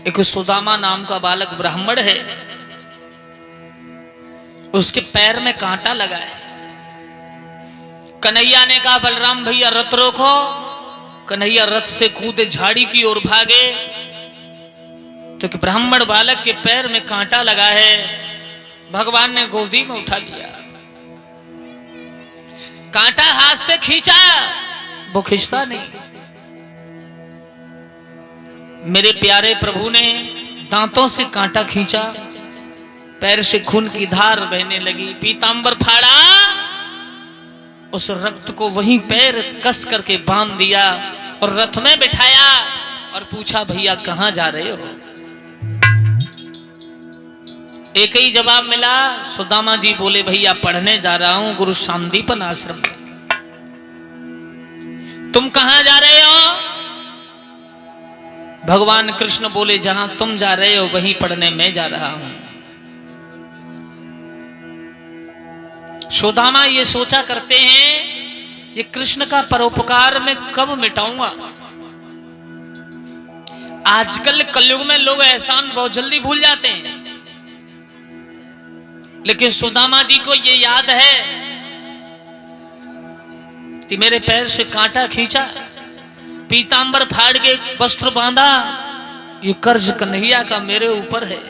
एक सुदामा नाम का बालक ब्राह्मण है, उसके पैर में कांटा लगा है। कन्हैया ने कहा बलराम भैया रथ रोको। कन्हैया रथ से कूदे, झाड़ी की ओर भागे, तो कि ब्राह्मण बालक के पैर में कांटा लगा है। भगवान ने गोदी में उठा लिया, कांटा हाथ से खींचा, वो खींचता नहीं। मेरे प्यारे प्रभु ने दांतों से कांटा खींचा, पैर से खून की धार बहने लगी। पीतांबर फाड़ा, उस रक्त को वहीं पैर कस करके बांध दिया और रथ में बिठाया और पूछा भैया कहां जा रहे हो? एक ही जवाब मिला। सुदामा जी बोले भैया पढ़ने जा रहा हूं गुरु शांतिपन आश्रम में। तुम कहां जा रहे हो? भगवान कृष्ण बोले जहां तुम जा रहे हो वहीं पढ़ने मैं जा रहा हूं। सुदामा ये सोचा करते हैं ये कृष्ण का परोपकार मैं कब मिटाऊंगा। आजकल कलयुग में लोग एहसान बहुत जल्दी भूल जाते हैं, लेकिन सुदामा जी को ये याद है कि मेरे पैर से कांटा खींचा, पीतांबर फाड़ के वस्त्र बांधा, ये कर्ज कन्हैया का मेरे ऊपर है।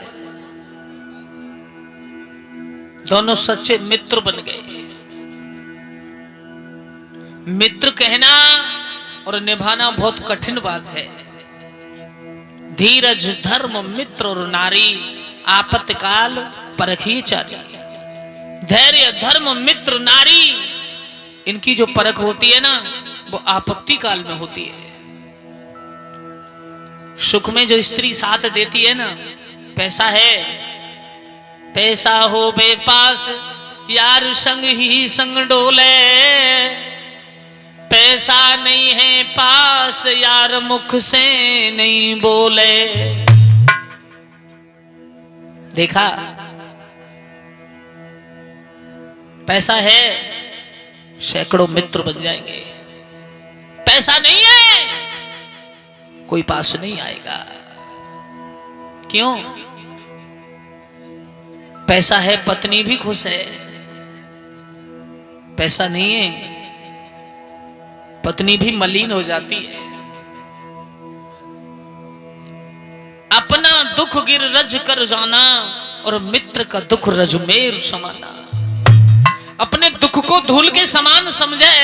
दोनों सच्चे मित्र बन गए। मित्र कहना और निभाना बहुत कठिन बात है। धीरज धर्म मित्र और नारी आपत्काल परखी चारी। धैर्य धर्म मित्र नारी, इनकी जो परख होती है ना वो आपत्ति काल में होती है। सुख में जो स्त्री साथ देती है ना, पैसा है, पैसा हो बेपास यार संग ही संग डोले, पैसा नहीं है पास यार मुख से नहीं बोले। देखा, पैसा है सैकड़ों मित्र बन जाएंगे, पैसा नहीं है कोई पास नहीं आएगा। क्यों? पैसा है पत्नी भी खुश है, पैसा नहीं है पत्नी भी मलिन हो जाती है। अपना दुख गिर रज कर जाना और मित्र का दुख रजमेर समाना। अपने दुख को धूल के समान समझे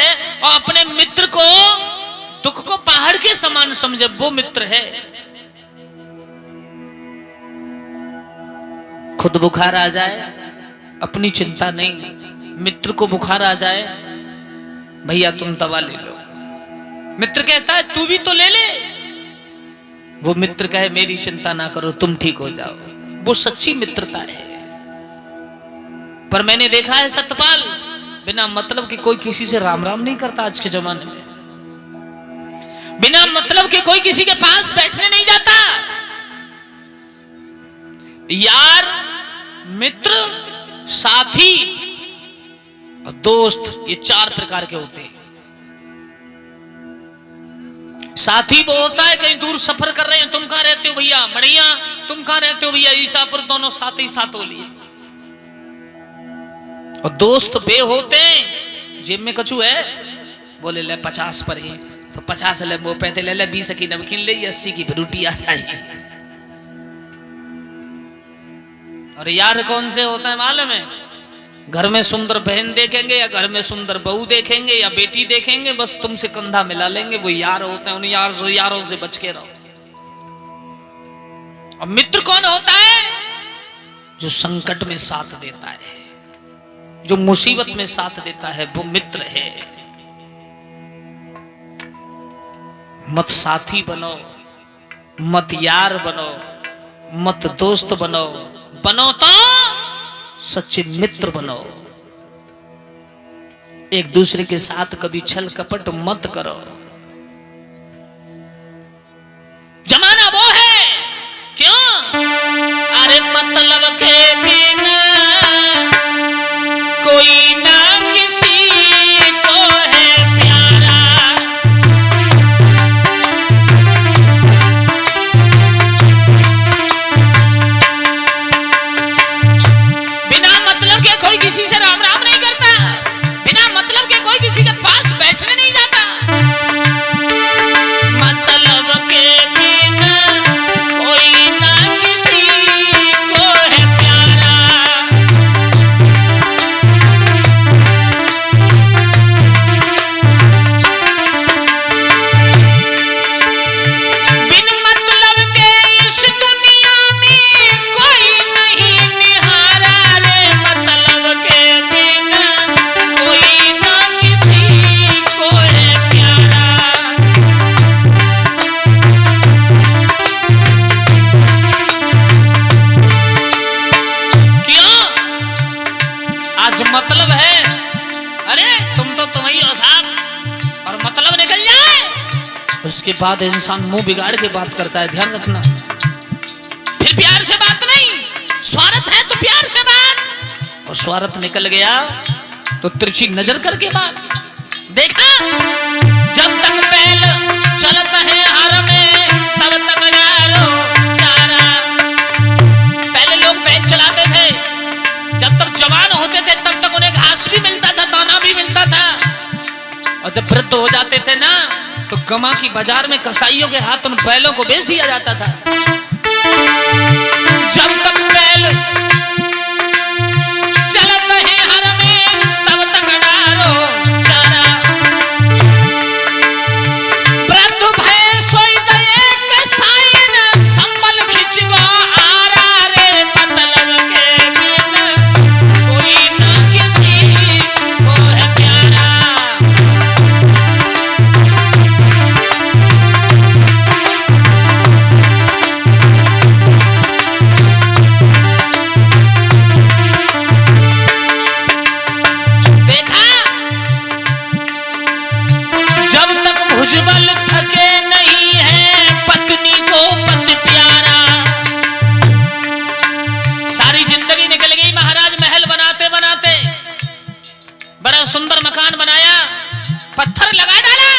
और अपने मित्र को दुख को पहाड़ के समान समझे, वो मित्र है। खुद बुखार आ जाए अपनी चिंता नहीं, मित्र को बुखार आ जाए भैया तुम दवा ले लो, मित्र कहता है तू भी तो ले ले, वो मित्र कहे मेरी चिंता ना करो तुम ठीक हो जाओ। वो सच्ची मित्रता है। पर मैंने देखा है सतपाल, बिना मतलब के कोई किसी से राम राम नहीं करता आज के जमाने में। बिना मतलब के कोई किसी के पास बैठने नहीं जाता। यार, मित्र, साथी और दोस्त, ये चार प्रकार के होते हैं। साथी वो होता है कहीं दूर सफर कर रहे हैं, तुम कहां रहते हो भैया? मड़ैया। तुम कहां रहते हो भैया? ईसापुर। दोनों साथ ही साथ हो लिए। और दोस्त वे होते हैं जेब में कछु है, बोले ले 50 पर ही तो 50 ले, वो पैसे ले ले, 20 की नमकीन ले, 80 की रोटी आ जाएगी। और यार कौन से होता है मालूम है? घर में सुंदर बहन देखेंगे या घर में सुंदर बहू देखेंगे या बेटी देखेंगे, बस तुमसे कंधा मिला लेंगे, वो यार होते हैं। उन यारों से बच के रहो। और मित्र कौन होता है? जो संकट में साथ देता है, जो मुसीबत में साथ देता है, वो मित्र है। मत साथी बनो, मत यार बनो, मत दोस्त बनो, बनो तो सच्चे मित्र बनो। एक दूसरे के साथ कभी छल कपट मत करो। जमाना वो है, क्यों? अरे मतलब के बिना कोई ना किसी को है प्यारा। इसके बाद इंसान मुंह बिगाड़ के बात करता है, ध्यान रखना। फिर प्यार से बात नहीं, स्वार्थ है तो प्यार से बात, और स्वार्थ निकल गया तो तिरछी नजर करके बात। देखा, जब तक बैल चलता है हर में तब तक डालो चारा। पहले लोग बैल चलाते थे, जब तक जवान होते थे तब तक उन्हें घास भी मिलता था, दाना भी मिलता था, और जब वृद्ध हो जाते थे ना तो गमा की बाजार में कसाईयों के हाथ उन बैलों को बेच दिया जाता था। जब तक बैल चलते हैं हर में तब तक डालो चारा। वृद्ध भय सोई दये कसाई न संभल खिंच गो आरा रे, मतलब के बिन कोई ना किसी को है प्यारा। भुजबल थके नहीं है पत्नी को पति प्यारा। सारी जिंदगी निकल गई महाराज, महल बनाते बनाते बड़ा सुंदर मकान बनाया, पत्थर लगा डाला।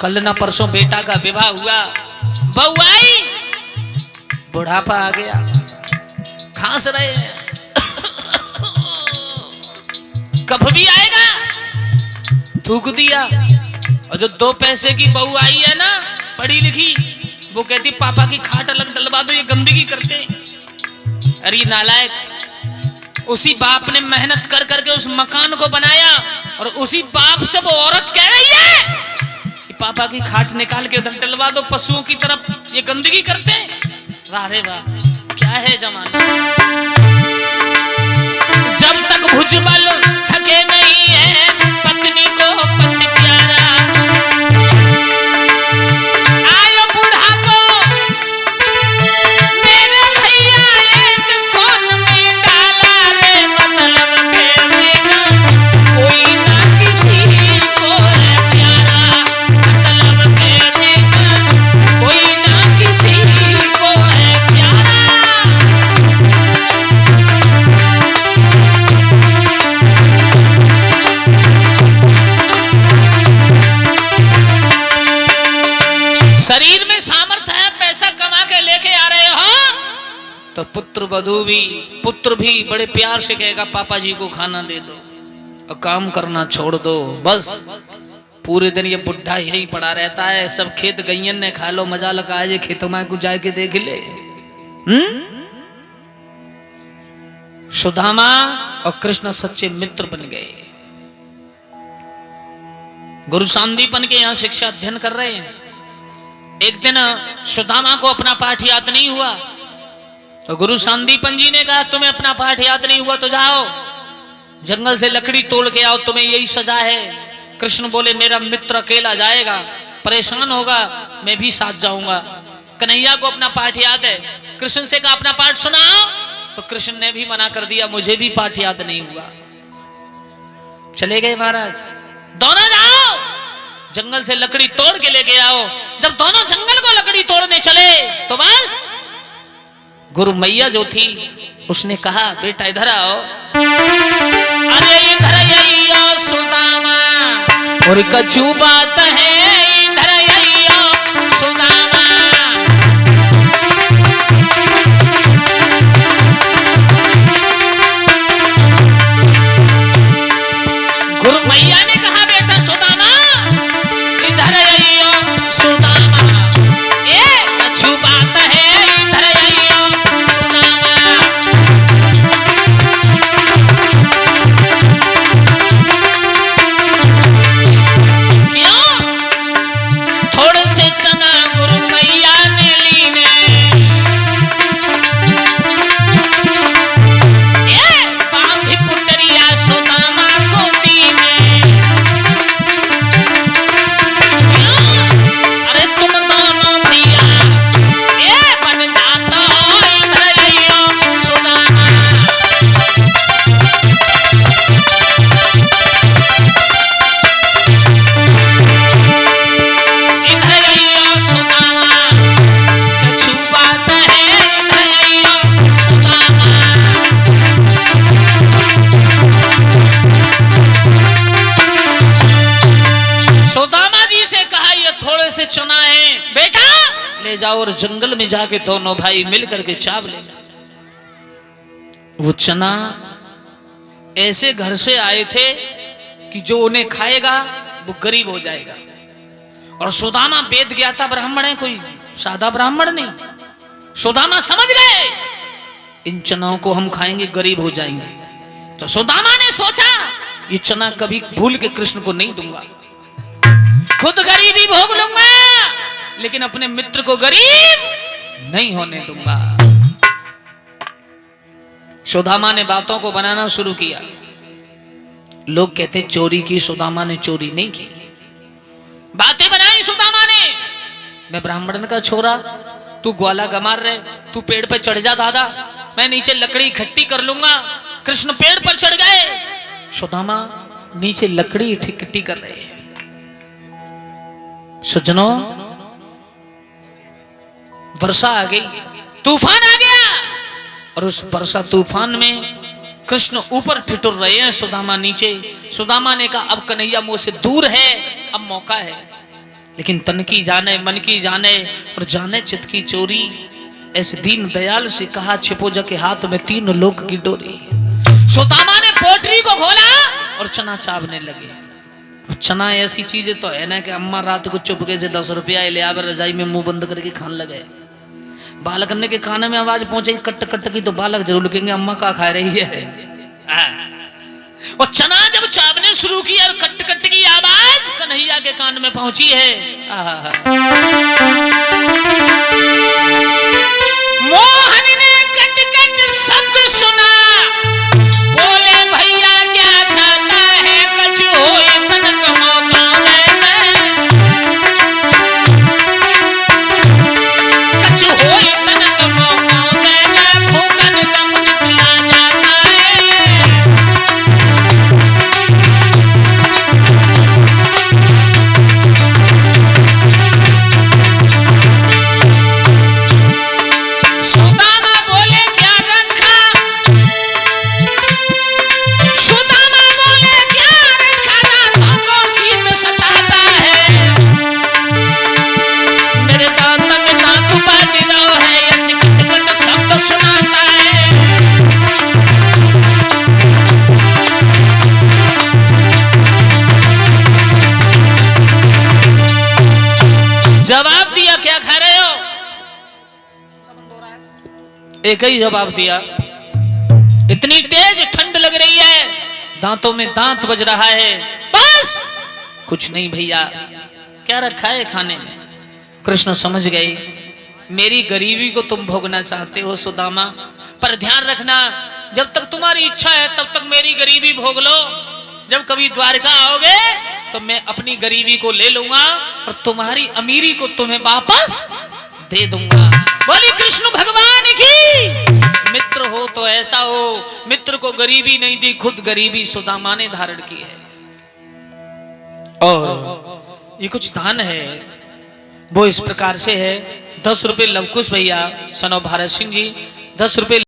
कल ना परसों बेटा का विवाह हुआ, बहू आई, बुढ़ापा आ गया, खांस रहे हैं, कब भी आएगा, थूक दिया। और जो 2 पैसे की बहू आई है ना, पढ़ी लिखी, वो कहती पापा की खाट अलग डलवा दो, ये गंदगी करते। अरे नालायक, उसी बाप ने मेहनत कर करके उस मकान को बनाया, और उसी बाप से वो औरत कह रही है कि पापा की खाट निकाल के उधर डलवा दो, पशुओं की तरफ ये गंदगी करते। वाह रे वाह, क्या है जमाना। जब तक भुजबल थके नहीं है पत्नी को पति प्यारा। आयो बुढ़ापो मेरे भैया एक कोन में डाला रे, मतलब के बिना कोई ना किसी को है प्यारा। मतलब के बिना कोई ना किसी को है प्यारा। शरीर में सामर्थ्य है, पैसा कमा के लेके आ रहे हो तो पुत्र भी बड़े प्यार से कहेगा पापा जी को खाना दे दो और काम करना छोड़ दो। बस पूरे दिन ये बुढ़ा यही पड़ा रहता है, सब खेत गैयन ने खा लो, मजा लगा, ये खेतों में कुछ जाके देख ले। सुदामा और कृष्ण सच्चे मित्र बन गए। गुरु सांदीपन के यहाँ शिक्षा अध्ययन कर रहे हैं। एक दिन सुदामा को अपना पाठ याद नहीं हुआ तो गुरु सांदीपन जी ने कहा तुम्हें अपना पाठ याद नहीं हुआ तो जाओ जंगल से लकड़ी तोड़ के आओ, तुम्हें यही सजा है। कृष्ण बोले मेरा मित्र अकेला जाएगा, परेशान होगा, मैं भी साथ जाऊंगा। कन्हैया को अपना पाठ याद है, कृष्ण से कहा अपना पाठ सुनाओ, तो कृष्ण ने भी मना कर दिया, मुझे भी पाठ याद नहीं हुआ। चले गए महाराज, दोनों जाओ जंगल से लकड़ी तोड़ के लेके आओ। जब दोनों जंगल को लकड़ी तोड़ने चले तो बस गुरु मैया जो थी उसने कहा बेटा इधर आओ। अरे इधर आइयो सुदामा, और कछु बात है, इधर आइयो सुदामा। गुरु मैया ने कहा बेटा सुदामा इधर आइयो सुदामा, ये कछु बात है, इधर आइयो सुदामा। क्यों? ले जाओ और जंगल में जाके दोनों भाई मिल करके चाव ले जाओ। वो चना ऐसे घर से आए थे कि जो उन्हें खाएगा वो गरीब हो जाएगा। और सुदामा वेद ज्ञाता ब्राह्मण है, कोई सादा ब्राह्मण नहीं। सुदामा समझ गए इन चनाओं को हम खाएंगे गरीब हो जाएंगे। तो सुदामा ने सोचा ये चना कभी भूल के कृष्ण को नहीं दूंगा, खुद गरीबी भोग लूंगा लेकिन अपने मित्र को गरीब नहीं होने दूंगा। सुदामा ने बातों को बनाना शुरू किया। लोग कहते चोरी की, सुदामा ने चोरी नहीं की, बातें बनाई सुदामा ने। मैं ब्राह्मण का छोरा, तू ग्वाला गमार रहे, तू पेड़ पर चढ़ जा दादा, मैं नीचे लकड़ी इकट्ठी कर लूंगा। कृष्ण पेड़ पर चढ़ गए, सुदामा नीचे लकड़ी इकट्ठी कर रहे हैं। सज्जनों, वर्षा आ गई, तूफान आ गया और उस वर्षा तूफान में कृष्ण ऊपर ठिठुर रहे हैं, सुदामा नीचे। सुदामा ने कहा अब कन्हैया मुझ से दूर है, अब मौका है। लेकिन तन की जाने मन की जाने और जाने चित की चोरी, ऐसे दीन दयाल से कहा छिपो जा के हाथ में 3 लोक की डोरी। सुदामा ने पोटरी को खोला और चना चावने लगे। चना ऐसी चीज तो है ना कि अम्मा रात को चुपके से 10 रुपया ले आवे, रजाई में मुंह बंद करके खाने लगे। बालक ने के कान में आवाज पहुंचे कट कट की तो बालक जरूर लिखेंगे अम्मा का खा रही है। और चना जब चावने शुरू की और कट कट की आवाज कन्हैया के कान में पहुंची है। मोहन ने कट कट शब्द सुना, बोले भैया क्या खाता है, कछु होए तन कमो कछु होए तन कमो भूखन कम निकला जाता है। सुदामा बोले क्या रखा, सुदामा बोले क्या रखा, दांतों को शीत सताता है, मेरे दांत में दांत बाज रहा है, ऐसे खटखट शब्द सुनाता है। जवाब दिया क्या खा रहे हो, एक ही जवाब दिया, इतनी तेज ठंड लग रही है, दांतों में दांत बज रहा है, बस कुछ नहीं भैया। क्या रखा है खाने में? कृष्ण समझ गए मेरी गरीबी को तुम भोगना चाहते हो सुदामा, पर ध्यान रखना जब तक तुम्हारी इच्छा है तब तक मेरी गरीबी भोग लो। जब कभी द्वारका आओगे तो मैं अपनी गरीबी को ले लूंगा और तुम्हारी अमीरी को तुम्हें वापस दे दूंगा। बोली कृष्ण भगवान की। मित्र हो तो ऐसा हो, मित्र को गरीबी नहीं दी, खुद गरीबी सुदामा ने धारण की है। और ये कुछ दान है वो इस प्रकार से है। 10 रुपए लवकुश भैया सन ऑफ भारत सिंह जी 10 रुपए